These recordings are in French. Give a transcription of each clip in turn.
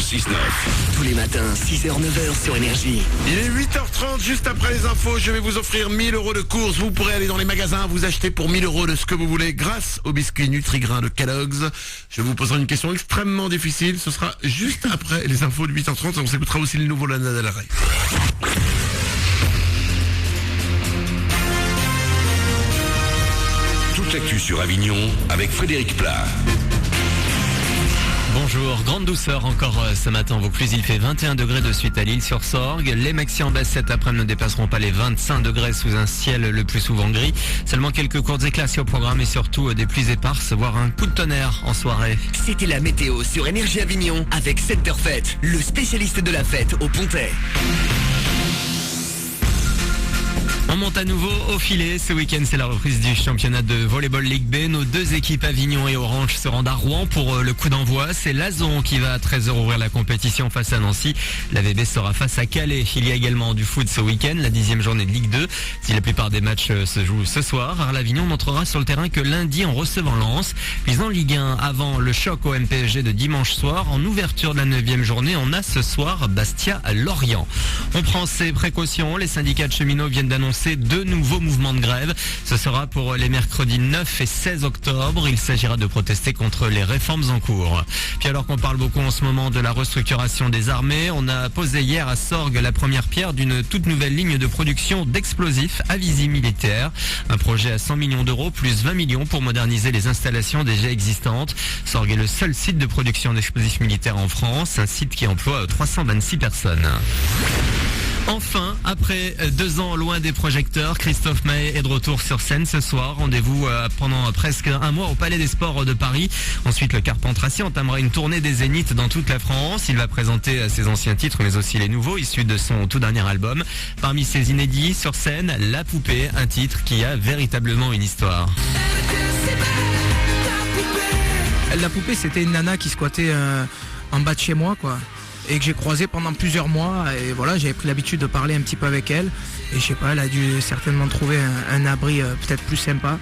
6-9. Tous les matins, 6h-9h sur Énergie. Il est 8h30, juste après les infos, je vais vous offrir 1000 € de courses. Vous pourrez aller dans les magasins, vous acheter pour 1000 € de ce que vous voulez grâce au biscuit Nutri-Grain de Kellogg's. Je vous poserai une question extrêmement difficile, ce sera juste après les infos de 8h30 et on s'écoutera aussi le nouveau Lana Del Rey. Toute l'actu sur Avignon avec Frédéric Plat. Bonjour, grande douceur encore ce matin. Vos plus, il fait 21 degrés de suite à l'Île-sur-Sorgue. Les maxi en baisse cet après-midi ne dépasseront pas les 25 degrés sous un ciel le plus souvent gris. Seulement quelques courtes éclaircies au programme et surtout des pluies éparses, voire un coup de tonnerre en soirée. C'était la météo sur Énergie Avignon avec Centerfait, le spécialiste de la fête au Pontet. On monte à nouveau au filet. Ce week-end, c'est la reprise du championnat de volleyball Ligue B. Nos deux équipes Avignon et Orange se rendent à Rouen pour le coup d'envoi. C'est l'Azon qui va à 13h ouvrir la compétition face à Nancy. La VB sera face à Calais. Il y a également du foot ce week-end, la 10e journée de Ligue 2. Si la plupart des matchs se jouent ce soir, Arles Avignon montrera sur le terrain que lundi en recevant Lens. Puis en Ligue 1, avant le choc au MPSG de dimanche soir, en ouverture de la 9e journée, on a ce soir Bastia à Lorient. On prend ses précautions. Les syndicats de cheminots viennent d'annoncer deux nouveaux mouvements de grève. Ce sera pour les mercredis 9 et 16 octobre. Il s'agira de protester contre les réformes en cours. Puis alors qu'on parle beaucoup en ce moment de la restructuration des armées, on a posé hier à Sorgues la première pierre d'une toute nouvelle ligne de production d'explosifs à visée militaire. Un projet à 100 millions d'euros plus 20 millions pour moderniser les installations déjà existantes. Sorgues est le seul site de production d'explosifs militaires en France, un site qui emploie 326 personnes. Enfin, après 2 ans loin des projecteurs, Christophe Maé est de retour sur scène ce soir. Rendez-vous pendant presque un mois au Palais des Sports de Paris. Ensuite, le Carpentras entamera une tournée des Zéniths dans toute la France. Il va présenter ses anciens titres, mais aussi les nouveaux, issus de son tout dernier album. Parmi ses inédits, sur scène, La Poupée, un titre qui a véritablement une histoire. La Poupée, c'était une nana qui squattait en bas de chez moi, quoi. Et que j'ai croisé pendant plusieurs mois, et voilà, j'avais pris l'habitude de parler un petit peu avec elle, et je sais pas, elle a dû certainement trouver un abri peut-être plus sympa.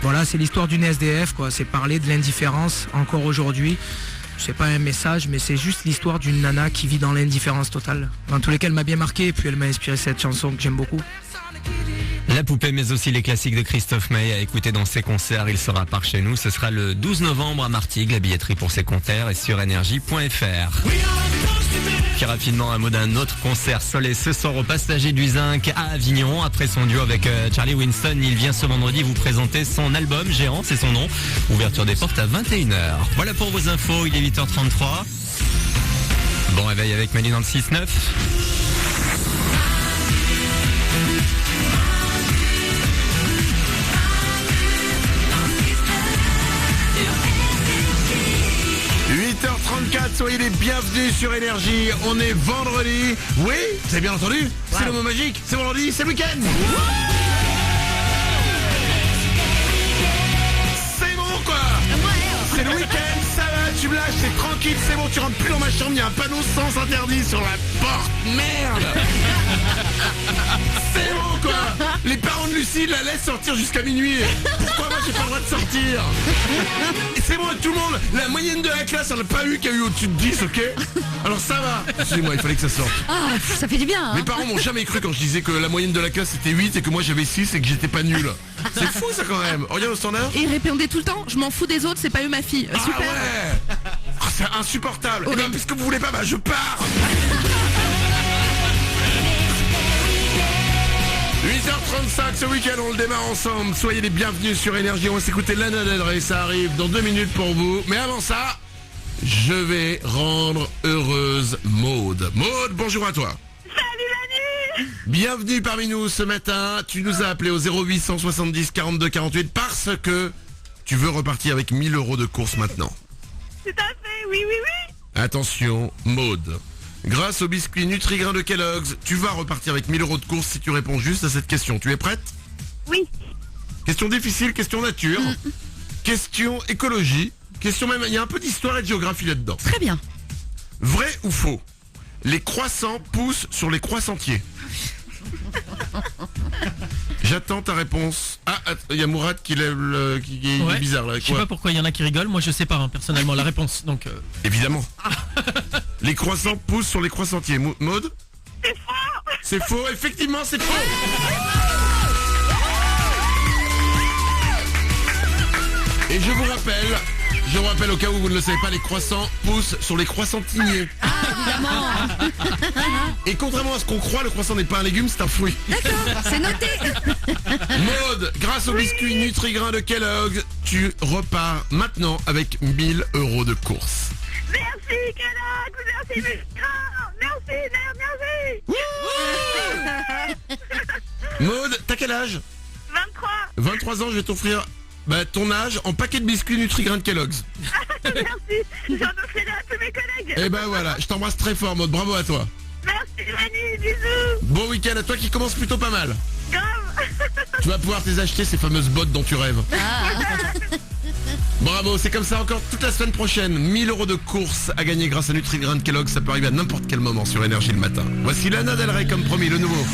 Voilà, c'est l'histoire d'une SDF, quoi, c'est parler de l'indifférence encore aujourd'hui. C'est pas un message, mais c'est juste l'histoire d'une nana qui vit dans l'indifférence totale. Dans tous les cas, elle m'a bien marqué, et puis elle m'a inspiré cette chanson que j'aime beaucoup. La Poupée, mais aussi les classiques de Christophe Maé à écouter dans ses concerts. Il sera par chez nous. Ce sera le 12 novembre à Martigues. La billetterie pour ses concerts est sur énergie.fr. Puis rapidement, un mot d'un autre concert Soleil ce soir au Passager du Zinc à Avignon. Après son duo avec Charlie Winston, il vient ce vendredi vous présenter son album Géant, c'est son nom. Ouverture des portes à 21h. Voilà pour vos infos, il est 8h33. Bon réveil avec Manu dans le 6-9. Soyez les bienvenus sur Énergie. On est vendredi. Oui, vous avez bien entendu? C'est le mot magique. C'est vendredi, c'est le week-end. C'est bon quoi. C'est le week-end, ça va, tu me lâches, c'est tranquille, c'est bon, tu rentres plus dans ma chambre, il y a un panneau sens interdit sur la porte. Merde. C'est bon quoi. Les parents de Lucie la laissent sortir jusqu'à minuit. Pourquoi moi j'ai pas le droit de sortir? Et c'est bon avec tout le monde. La moyenne de la classe, on n'a pas eu qu'il y a eu au-dessus de 10, ok? Alors ça va. Excusez-moi, il fallait que ça sorte. Ah, ça fait du bien, hein. Mes parents m'ont jamais cru quand je disais que la moyenne de la classe c'était 8 et que moi j'avais 6 et que j'étais pas nul. C'est fou ça quand même. Regarde au standard. Et il répondait tout le temps, je m'en fous des autres, c'est pas eux ma fille. Ah Super. ouais. Ah, c'est insupportable. Et ben puisque vous voulez pas, bah je pars. 8h35 ce week-end, on le démarre ensemble. Soyez les bienvenus sur Énergie. On va s'écouter Lana Del Rey, ça arrive dans 2 minutes pour vous. Mais avant ça, je vais rendre heureuse Maude. Maude, bonjour à toi. Salut Manu. Bienvenue parmi nous ce matin. Tu nous as appelé au 0870 42 48 parce que tu veux repartir avec 1000 € de course maintenant. Tout à fait, oui. Attention, Maude. Grâce au biscuit Nutri-Grain de Kellogg's, tu vas repartir avec 1000 € de course si tu réponds juste à cette question. Tu es prête? Oui. Question difficile, question nature, question écologie, question même, il y a un peu d'histoire et de géographie là-dedans. Très bien. Vrai ou faux? Les croissants poussent sur les croissanttiers. J'attends ta réponse. Ah, il y a Mourad qui lève le... qui est bizarre là. Je sais pas pourquoi il y en a qui rigolent, moi je sais pas personnellement la réponse, donc... Évidemment. Les croissants poussent sur les croissantiers. Maud? C'est fort. C'est faux, effectivement c'est faux. Et je vous rappelle au cas où vous ne le savez pas, les croissants poussent sur les croissantiniers. Et contrairement à ce qu'on croit, le croissant n'est pas un légume, c'est un fruit. D'accord, c'est noté. Maud, grâce au biscuit Nutri-Grain de Kellogg's, tu repars maintenant avec 1000 € de course. Merci, Kellogg's. Merci, Nutri-Grain. Merci. Maud, t'as quel âge? 23. 23 ans, je vais t'offrir ton âge en paquet de biscuits Nutri-Grain de Kellogg's. Merci. J'en offrirai à tous mes collègues. Et ben voilà, je t'embrasse très fort Maud, bravo à toi. Merci, Manu. Bisous. Bon week-end à toi qui commence plutôt pas mal. Grave. Tu vas pouvoir acheter ces fameuses bottes dont tu rêves. Bravo, c'est comme ça encore toute la semaine prochaine. 1000 € de course à gagner grâce à Nutri-Grain de Kellogg's. Ça peut arriver à n'importe quel moment sur Énergie le matin. Voici Lana Del Rey comme promis, le nouveau.